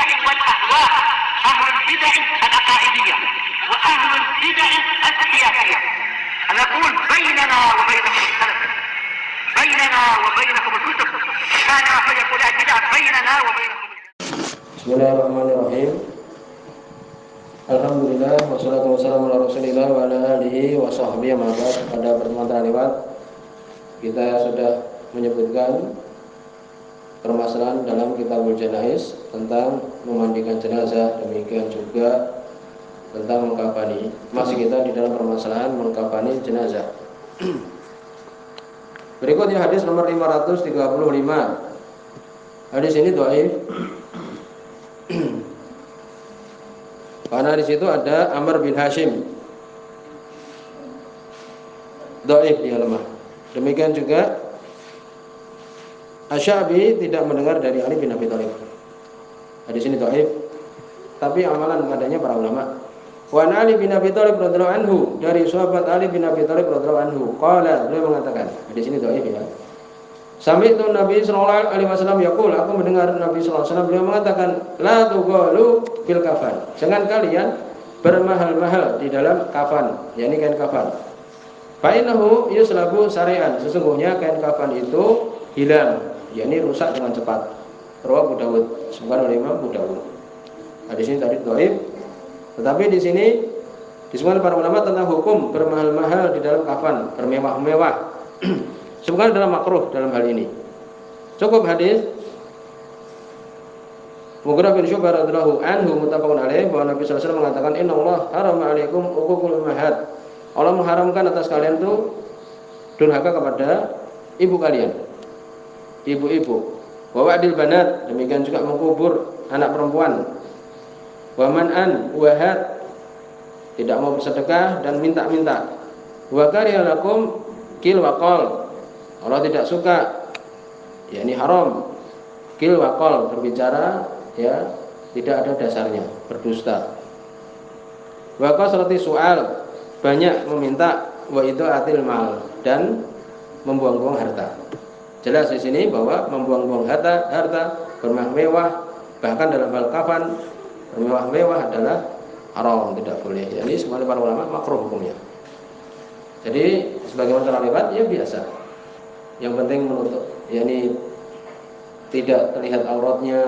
البدع والأهواء، أهل البدع العقائدية وأهل البدع السياسية. نقول بيننا وبينكم السلف، بيننا وبينكم الكتب، كان فيقول البدع بيننا وبينكم. Bismillahirrahmanirrahim. Alhamdulillah wassalatu wassalamu ala Rasulillah wa ala alihi wa sahbihi wa ba'd. Pada pertemuan lewat kita sudah menyebutkan permasalahan dalam Kitabul Janaiz tentang memandikan jenazah, demikian juga tentang mengkafani. Masih kita di dalam permasalahan mengkafani jenazah. Berikutnya hadis nomor 535. Hadis ini dhaif. Karena di situ ada Amr bin Hashim, dhaif, dia lemah. Demikian juga Asy-Sya'bi tidak mendengar dari Ali bin Abi Thalib. Hadis ini dhaif, tapi amalan padanya para ulama. Wa Ali bin Abi Thalib radhiyallahu anhu, dari sahabat Ali bin Abi Thalib radhiyallahu anhu, qala, beliau mengatakan, hadis ini dhaif ya. Sami'tu Nabi sallallahu alaihi wasallam yaqul, aku mendengar Nabi sallallahu alaihi wasallam beliau mengatakan, la tughalu fil kafan. Jangan kalian bermahal-mahal di dalam kafan, yakni kain kafan. Fa innahu yuslabu sari'an, sesungguhnya kain kafan itu hilang, yakni rusak dengan cepat. Rawahu Abu Dawud, disebutkan oleh Imam Abu Dawud. Hadis ini tadi dhaif, tetapi di sini disebutkan para ulama tentang hukum bermahal-mahal di dalam kafan, bermewah-mewah. Semoga dalam makruh dalam hal ini. Cukup hadis Mughirah bin Syu'bah radhiyallahu anhu muttafaqun alaih, bahwa Nabi sallallahu alaihi wasallam mengatakan, "Innallaha harama 'alaikum uququl ummahat." Allah mengharamkan atas kalian itu durhaka kepada ibu kalian, ibu-ibu. Wa wa'dil banat, demikian juga mengkubur anak perempuan. Wa man'an wahat, tidak mau bersedekah dan minta-minta. Wa kariha lakum qil wa qal, Allah tidak suka, yakni haram, qil wa qal, berbicara ya tidak ada dasarnya, berdusta. Wa kasrati su'al, banyak meminta, wa idaatil mal, dan membuang-buang harta. Jelas di sini bahwa membuang-buang harta bermewah-mewah, bahkan dalam hal kafan bermewah-mewah adalah haram, tidak boleh. Jadi semua para ulama makruh hukumnya. Jadi sebagaimana telah lewat ya biasa. Yang penting menutup, yakni tidak terlihat auratnya,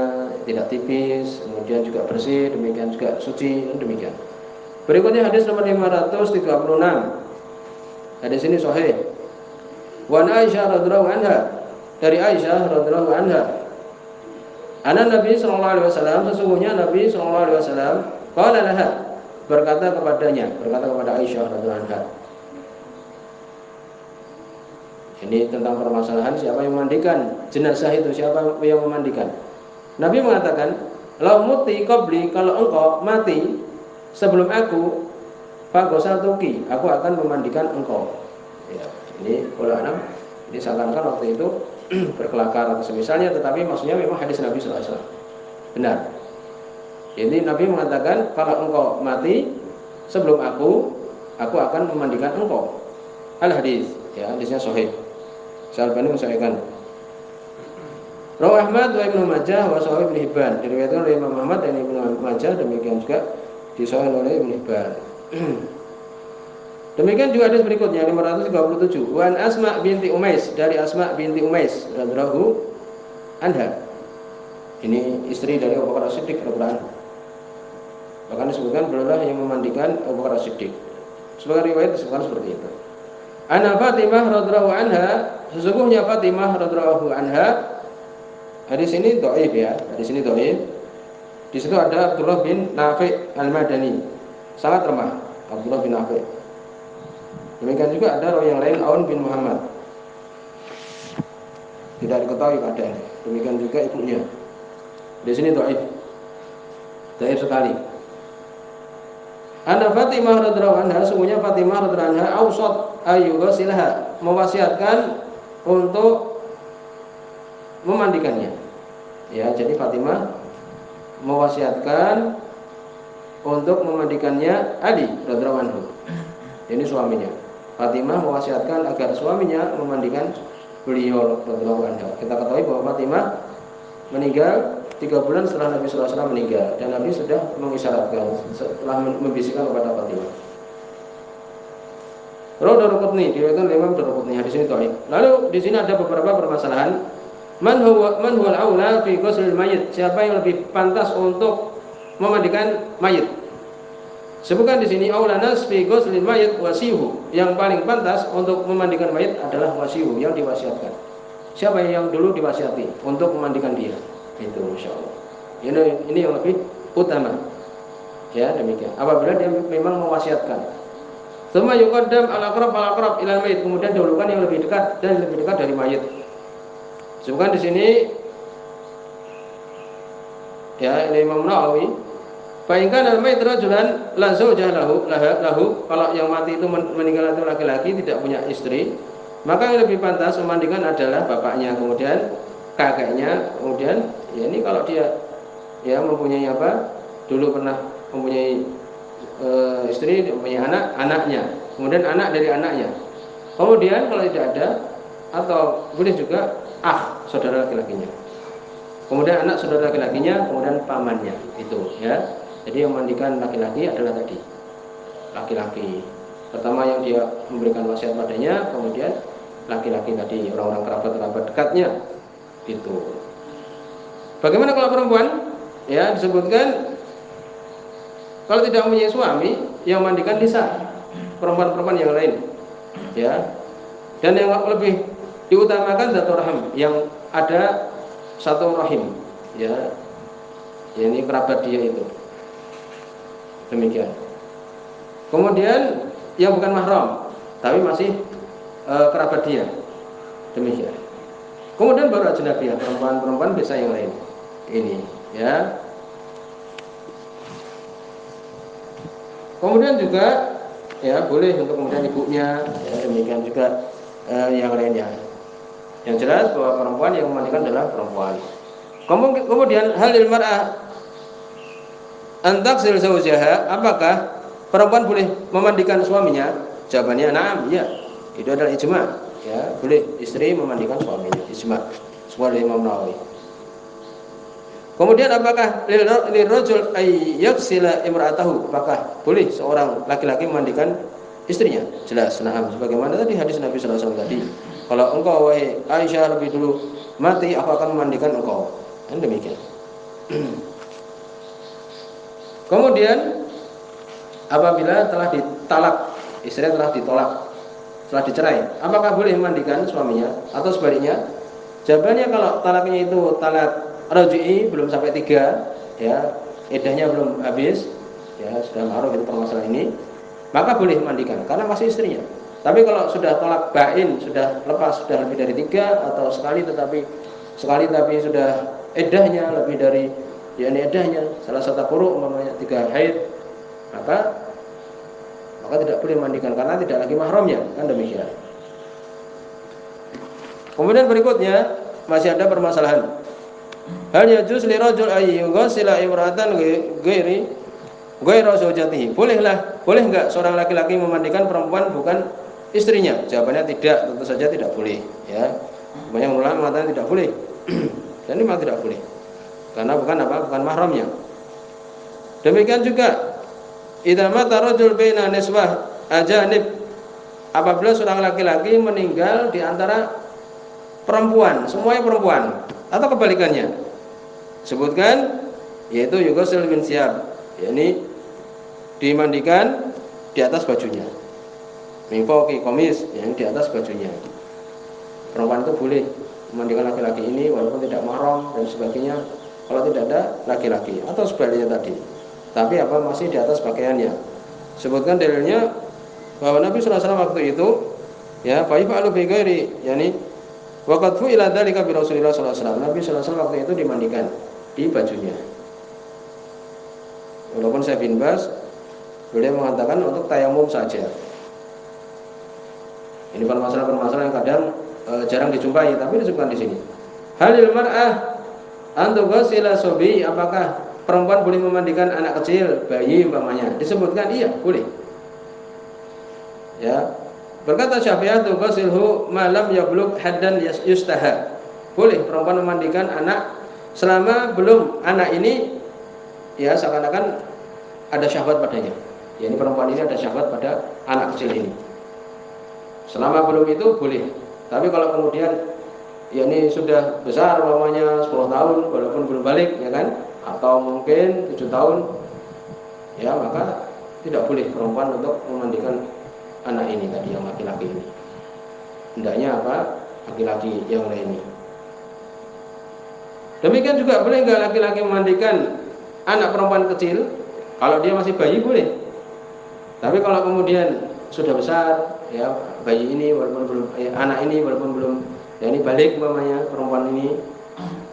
tidak tipis, kemudian juga bersih, demikian juga suci, demikian. Berikutnya hadis nomor 536. Hadis ini sahih. Wa Aisyah radhiyallahu anha, dari Aisyah radhiyallahu anha, anna Nabi sallallahu alaihi wasallam, sesungguhnya Nabi sallallahu alaihi wasallam qala laha, berkata kepada Aisyah radhiyallahu anha. Ini tentang permasalahan siapa yang memandikan jenazah itu, siapa yang memandikan. Nabi mengatakan, "Lau muti qabli, kalau engkau mati sebelum aku, fagosatuki, aku akan memandikan engkau." Ya, ini ulama ini seakan-akan waktu itu berkelakar atau semisalnya, tetapi maksudnya memang hadis Nabi sallallahu alaihi wasallam. Benar. Jadi Nabi mengatakan, kalau engkau mati sebelum aku akan memandikan engkau. Al-hadis, ya, hadisnya sahih. Syalbani mensahihkan. Rawi Ahmad wa Ibnu Majah wa Sahih Ibnu Hibban, diriwayatkan oleh Imam Ahmad dan Ibnu Majah, demikian juga disahihkan oleh Ibnu Hibban. Demikian juga hadis berikutnya 537. Wan Asma binti Umais, dari Asma binti Umais radhiyallahu anha. Ini istri dari Abu Bakar As-Siddiq radhiyallahu anhu. Bahkan disebutkan beliau yang memandikan Abu Bakar As-Siddiq. Sebagai riwayat disebutkan seperti itu. Ana Fatimah radhiyallahu anha, sesungguhnya Fatimah radhiyallahu anha. Hadis ini dhaif ya, hadis ini dhaif. Di situ ada Abdullah bin Nafi' Al-Madani, sangat lemah Abdullah bin Nafi'. Demikian juga ada rawi yang lain, Aun bin Muhammad, tidak diketahui keadaan. Demikian juga ibunya. Di sini dhaif sekali. Anna Fatimah radhiyallahu anha, sungguhnya Fatimah radhiyallahu anha ausat ayyughsilaha, mewasiatkan untuk memandikannya. Ya, jadi Fatimah mewasiatkan untuk memandikannya Ali radhiyallahu anhu. Ini suaminya. Fatimah mewasiatkan agar suaminya memandikan beliau radhiyallahu anha. Kita ketahui bahwa Fatimah meninggal 3 bulan setelah Nabi SAW meninggal, dan Nabi sudah mengisyaratkan setelah membisikkan kepada Fatimah. Rawi Daruqutni, diriwayatkan oleh Imam Daruqutni, hadis ini dhaif. Lalu di sini ada beberapa permasalahan. Man huwa al-aula fi ghuslil mayyit? Siapa yang lebih pantas untuk memandikan mayit? Sebutkan di sini aulanas fi ghuslil mayyit wasihu. Yang paling pantas untuk memandikan mayit adalah wasihu, yang diwasiatkan. Siapa yang dulu diwasiati untuk memandikan dia? Itu insyaallah. Ini yang lebih utama. Ya, demikian. Apabila dia memang mewasiatkan. Tsumma yuqaddam al-aqrab ila mayit, kemudian dahulukan yang lebih dekat dan lebih dekat dari mayit. Sebutkan di sini ya Imam Nawawi, fa in kana al-mayit rajulan la zawja lahu, kalau yang mati itu meninggal itu laki-laki tidak punya istri, maka yang lebih pantas memandikan adalah bapaknya, kemudian kakeknya, kemudian ya ini kalau dia ya mempunyai apa? Dulu pernah mempunyai istri, punya anak, anaknya, kemudian anak dari anaknya, kemudian kalau tidak ada, atau boleh juga saudara laki-lakinya, kemudian anak saudara laki-lakinya, kemudian pamannya, itu ya. Jadi yang memandikan laki-laki adalah tadi laki-laki pertama yang dia memberikan wasiat padanya, kemudian laki-laki tadi, orang-orang kerabat dekatnya, itu. Bagaimana kalau perempuan? Ya, disebutkan kalau tidak mempunyai suami, yang mandikan nisa, perempuan-perempuan yang lain, ya. Dan yang lebih diutamakan satu rahim, yang ada satu rahim, ya. Ini kerabat dia itu. Demikian. Kemudian yang bukan mahram, tapi masih kerabat dia. Demikian. Kemudian baru ajnabiyah, perempuan-perempuan biasa yang lain. Ini, ya. Kemudian juga ya boleh untuk kemudian ibunya, ya, demikian juga yang lainnya. Yang jelas bahwa perempuan yang memandikan adalah perempuan. Kemudian halil mar'ah antaksil zawjaha, apakah perempuan boleh memandikan suaminya? Jawabannya na'am, ya. Itu adalah ijma, ya, boleh istri memandikan suaminya, ijma. Semua dari Imam Nawawi. Kemudian apakah lirrajul ay yaghsila imra'atahu? Apakah boleh seorang laki-laki memandikan istrinya? Jelas, na'am. Sebagaimana tadi hadis Nabi sallallahu alaihi wasallam tadi. Kalau engkau wahai Aisyah lebih dulu mati, aku akan memandikan engkau. Dan demikian. Kemudian apabila telah ditalak, istrinya telah ditolak, telah dicerai, apakah boleh memandikan suaminya atau sebaliknya? Jawabannya kalau talaknya itu talak raj'i, belum sampai 3, ya, iddahnya belum habis, ya, sudah ma'ruf itu permasalahan ini, maka boleh memandikan karena masih istrinya. Tapi kalau sudah tolak bain, sudah lepas, sudah lebih dari 3 atau sekali tapi sudah iddahnya lebih dari, ya, ini iddahnya salah satu quru, umpamanya 3 haid, maka tidak boleh memandikan karena tidak lagi mahramnya, kan demikian. Kemudian berikutnya masih ada permasalahan. Hal yajuz li rajul ay yughsila imra'atan ghairu zawjatihi. Boleh enggak seorang laki-laki memandikan perempuan bukan istrinya? Jawabannya tidak, tentu saja tidak boleh, ya. Banyak ulama mengatakan tidak boleh. Dan ini memang tidak boleh. Karena bukan mahramnya. Demikian juga idza mata rajul baina niswah ajanib, apabila seorang laki-laki meninggal di antara perempuan, semuanya perempuan, atau kebalikannya. Sebutkan yaitu yughsil min siyab, yakni dimandikan di atas bajunya. Min fawqi qamis, yang di atas bajunya. Perempuan itu boleh memandikan laki-laki ini walaupun tidak mahram dan sebagainya, kalau tidak ada laki-laki, atau sebaliknya tadi. Tapi masih di atas pakaiannya. Sebutkan dalilnya bahwa Nabi sallallahu alaihi wasallam waktu itu, ya, fa yaf'alu bi ghairi, yakni waqad fu'ila dzalika bi Rasulillah sallallahu alaihi wasallam. Nabi sallallahu alaihi wasallam waktu itu dimandikan di bajunya. Walaupun saya bin Bas beliau mengatakan untuk tayamum saja. Ini permasalahan yang kadang jarang dijumpai, tapi disebutkan di sini. Halil mar'ah antughsila sobi, apakah perempuan boleh memandikan anak kecil, bayi umpamanya? Disebutkan iya, boleh. Ya. Berkata Syafi'i, tughsilhu ma lam yablugh haddan yustaha. Boleh perempuan memandikan anak selama belum anak ini ya seakan-akan ada syahwat padanya. Ya, ini perempuan ini ada syahwat pada anak kecil ini. Selama belum itu boleh. Tapi kalau kemudian ya ini sudah besar mamanya 10 tahun walaupun belum balik ya kan, atau mungkin 7 tahun ya, maka tidak boleh perempuan untuk memandikan anak ini tadi yang laki-laki ini. Hendaknya apa? Laki-laki yang lainnya. Demikian juga boleh enggak laki-laki memandikan anak perempuan kecil? Kalau dia masih bayi boleh. Tapi kalau kemudian sudah besar, ya bayi ini walaupun belum, anak ini walaupun belum, ya ini balik umpamanya perempuan ini,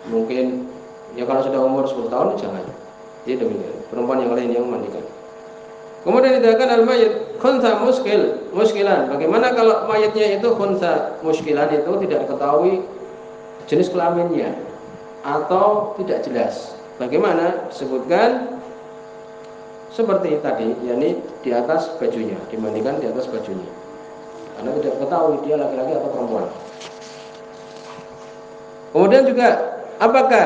mungkin ya kalau sudah umur 10 tahun jangan. Jadi demikian. Perempuan yang lain yang memandikan. Kemudian dikatakan al-mayit khunsa muskilan. Bagaimana kalau mayatnya itu khunsa muskilan, itu tidak diketahui jenis kelaminnya atau tidak jelas. Bagaimana? Sebutkan seperti tadi, yakni di atas bajunya, dimandikan di atas bajunya, karena tidak ketahui dia laki-laki atau perempuan. Kemudian juga, apakah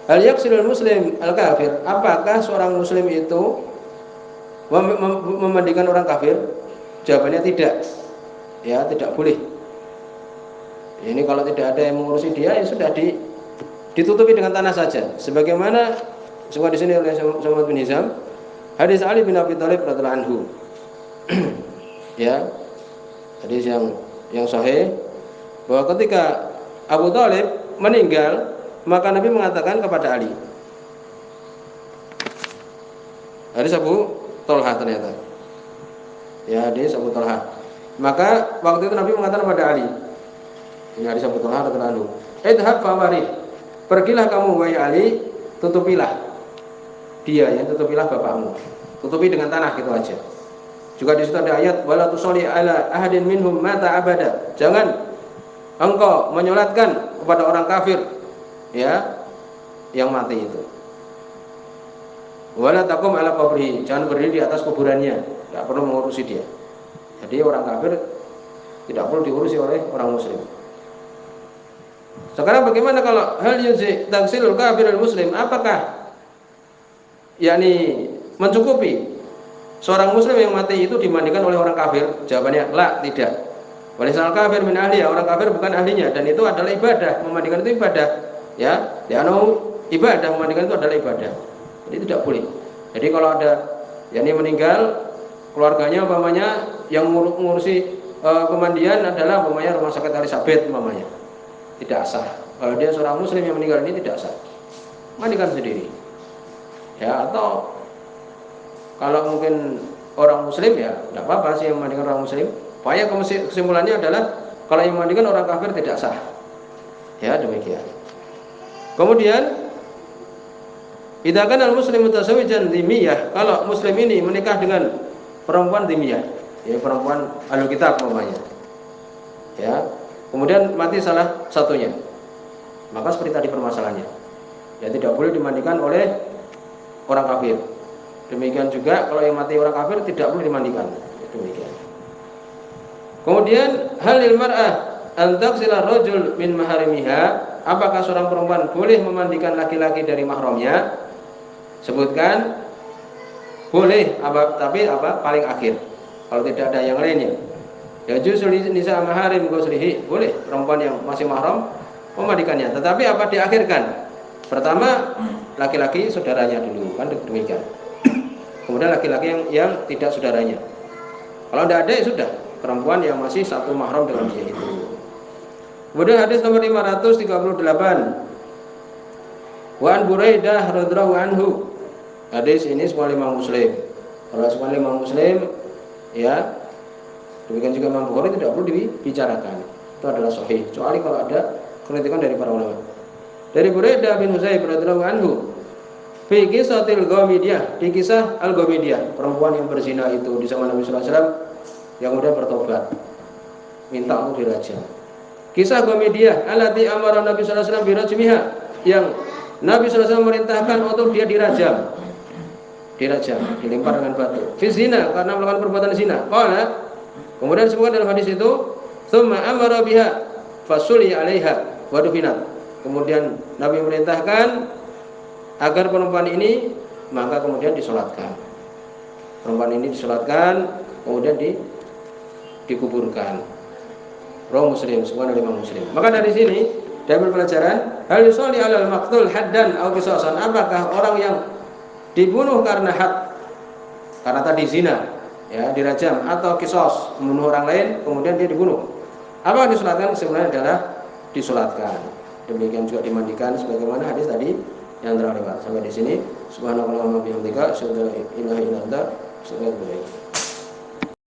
hal yaksilul muslim al-kafir? Apakah seorang muslim itu memandikan orang kafir? Jawabannya tidak. Ya, tidak boleh. Ini kalau tidak ada yang mengurusi dia, ya sudah ditutupi dengan tanah saja. Sebagaimana semua di sini oleh Muhammad bin Hizam, hadis Ali bin Abi Thalib radhiyallahu anhu. Ya, hadis yang sahih bahwa ketika Abu Thalib meninggal, maka Nabi mengatakan kepada Ali. Hadis Abu Thalhah ternyata. Ya, hadis Abu Thalhah. Maka waktu itu Nabi mengatakan kepada Ali. Ini hadis Abu Thalhah radhiyallahu anhu. Idhab fawarih. Pergilah kamu wahai Ali, tutupilah dia, ya, tutupilah bapakmu. Tutupi dengan tanah gitu aja. Juga di situ ada ayat wala tusolli ala ahadin minhum mata abada. Jangan engkau menyolatkan kepada orang kafir ya yang mati itu. Wala taqum ala qabrihi. Jangan berdiri di atas kuburannya. Tidak perlu mengurusi dia. Jadi orang kafir tidak perlu diurusi oleh orang muslim. Sekarang bagaimana kalau hal yuzi taksilul kafirul muslim? Apakah yakni mencukupi seorang muslim yang mati itu dimandikan oleh orang kafir? Jawabannya la, tidak. Walisal kafir min ahliya, orang kafir bukan ahlinya, dan itu adalah ibadah. Memandikan itu ibadah, ya. Ibadah, memandikan itu adalah ibadah. Jadi tidak boleh. Jadi kalau ada yakni meninggal, keluarganya umpamanya yang ngurusi pemandian adalah umpamanya rumah sakit Elizabeth umpamanya, tidak sah. Kalau dia seorang muslim yang meninggal ini tidak sah, mandikan sendiri. Ya, atau kalau mungkin orang muslim ya tidak apa-apa sih yang memandikan orang muslim. Pokoknya kesimpulannya adalah kalau yang memandikan orang kafir tidak sah. Ya, demikian. Kemudian idza kana al-muslimu mutasawijan dhimiyah, kalau muslim ini menikah dengan perempuan dhimiyah, ya perempuan ahlul kitab umpamanya. Ya. Kemudian mati salah satunya, maka seperti tadi permasalahannya, ya tidak boleh dimandikan oleh orang kafir. Demikian juga kalau yang mati orang kafir tidak boleh dimandikan. Demikian. Kemudian halil mar'ah an taghsila rajul min maharimiha, apakah seorang perempuan boleh memandikan laki-laki dari mahramnya? Sebutkan boleh, tapi paling akhir. Kalau tidak ada yang lainnya. Ya justru nisa maharim ghuslihi, boleh perempuan yang masih mahram memandikannya, tetapi apa diakhirkan? Pertama laki-laki saudaranya dulu, kan demikian. Kemudian laki-laki yang tidak saudaranya. Kalau tidak ada ya sudah, perempuan yang masih satu mahram dengan dia itu. Kemudian hadis nomor 538. Wa an Buraidah radhiyallahu anhu. Hadis ini semua Imam Muslim. Kalau semua Imam Muslim ya, demikian juga Imam Bukhari tidak perlu dibicarakan. Itu adalah sahih, kecuali kalau ada kritikan dari para ulama. Dari Buraidah bin Husayb radhiyallahu anhu, fi qisatil Ghamidiyah, di kisah Al-Ghamidiyah, perempuan yang berzina itu di zaman Nabi sallallahu alaihi wasallam yang kemudian bertobat, minta untuk dirajam. Kisah Ghamidiyah allati amara Nabi sallallahu alaihi wasallam birajmiha, yang Nabi sallallahu alaihi wasallam merintahkan untuk dia dirajam, dilempar dengan batu. Fi zina, karena melakukan perbuatan zina. Qala, kemudian disebutkan dalam hadis itu, tsumma amara biha fasuli 'alaiha wa dufinat. kemudian Nabi memerintahkan agar perempuan ini, maka kemudian disolatkan. Perempuan ini disolatkan, kemudian dikuburkan. Rawahu Muslim, semua dari Imam Muslim. Maka dari sini diambil pelajaran, hal yusolli alal maqtul haddan aw qisasan. Apakah orang yang dibunuh karena had, karena tadi zina, ya, dirajam, atau kisos, membunuh orang lain kemudian dia dibunuh, apa yang disolatkan? Sebenarnya adalah disolatkan. Demikian juga dimandikan sebagaimana hadis tadi yang telah lewat. Sampai di sini, subhanallahumma bihamdika, asyhadu an la ilaha illa anta, astaghfiruka wa atubu ilaik.